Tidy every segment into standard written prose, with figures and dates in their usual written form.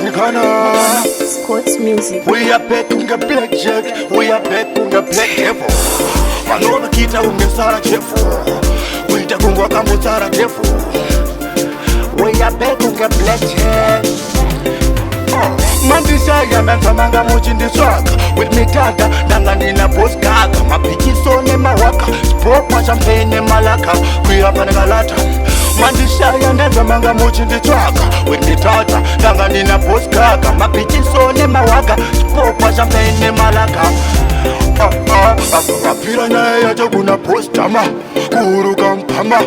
Montana, Scott's music. we are back on the blackjack, we are back on the black devil. Vanova kita ungesara chefu, kuita kungwa kamutsara chefu. We are back on the blackjack. Mandishaya nanzamanga muchindiswaka with me tata danga ndina postkaga mapichiso nemawaka spopa champagne nemalaka kuyapanekalata. Mandishaya nanzamanga muchindiswaka with me tata danga ndina postkaga mapichiso nemawaka spopa champagne nemalaka. Apira naye yacho kuna postama kuruka mpama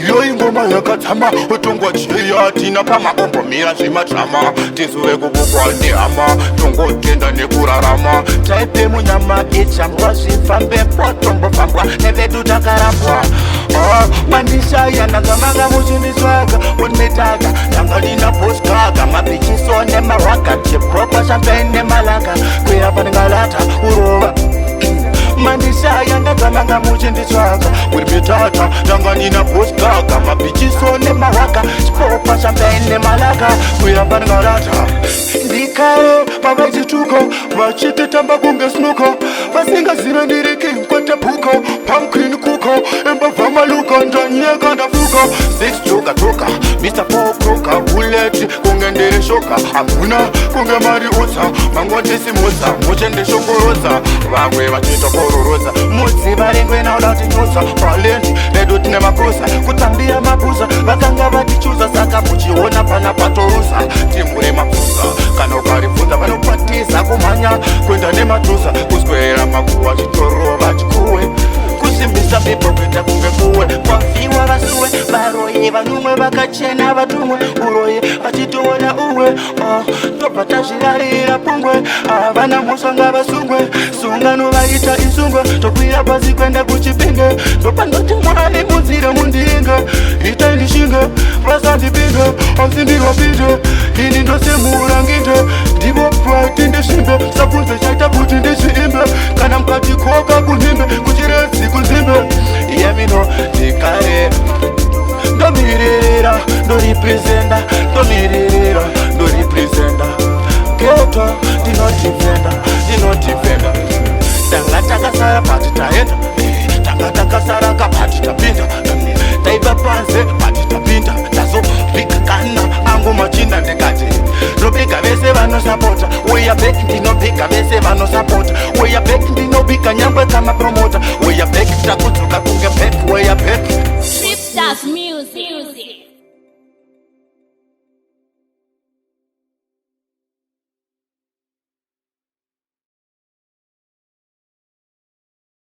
iyo ingoma yakatsama utongwa cheya tina pamaombomira zvimatrama tizuve kubukwa nehama tongotenda nekurarama taipe munyama ichambwa zvifambepo tombofambwa nevedu takarapwa. Mandishaya nangamanga muchindiswaga unetaka ndanga ndina postkaga mapichiso nemawaka chipropa champagne nemalaka kuyapanengalata urova. Mandishaya ndagamanga muchindiswaga with me tata ndanga ndina postkaga mapichiso nemawaka chipropa champagne nemalaka kuyapanengalata. Ndikare pavachituko vachititamba kunge snuko vasingazive ndiri king kwetephuko pumpkin kuko embabva maluko ndanyeka ndafuko 6 joka toka Mr. Pokroka bullet kunge ndiri shoka hamuna kunge mari utsa mangotisimusa muchendishongoroza vamwe vachitokororoza mudziva ringwe naudati nyusa palendi redu tine makusa kutambia makusa vakanga vatichuza saka muchiona pana patorusa timure makusa kana ukaribvunza vanopatisa kumhanya kwenda nematusa kuswera makuwa chitorova chikuwe kusimbisa mhepo kuita kunge kuwe kwafiwa vasuwe varoye vanumwe vakachena vatumwe uroye vachitoona uwe tobva tazvirarira pungwe havana musonga vasungwe sungano vaita isungwe tokwira pasi kwenda kuchipinge ndopandoti mwari munzire mundinge itai ndishinge vasandipinge asi ndiwapinde ini ndosemuranginde ndivo pati ndisvimbe sabvunze chaita kuti ndizviimbe kana mukati koka kunhimbe kuchiredzi kunzimbe yemino ndikare ndomirira ndoripresenda ndomirira ndoripresenda geto ndinotifenda tanga takasara pati taenda tanga takasara kapati tapinda taibva panze pati tapinda tazobvika kana angu machinda ndikati ndobika vese vanosapota weya bek ndinobika vese vanosapota weya bek ndinobika nyangwe kamapromo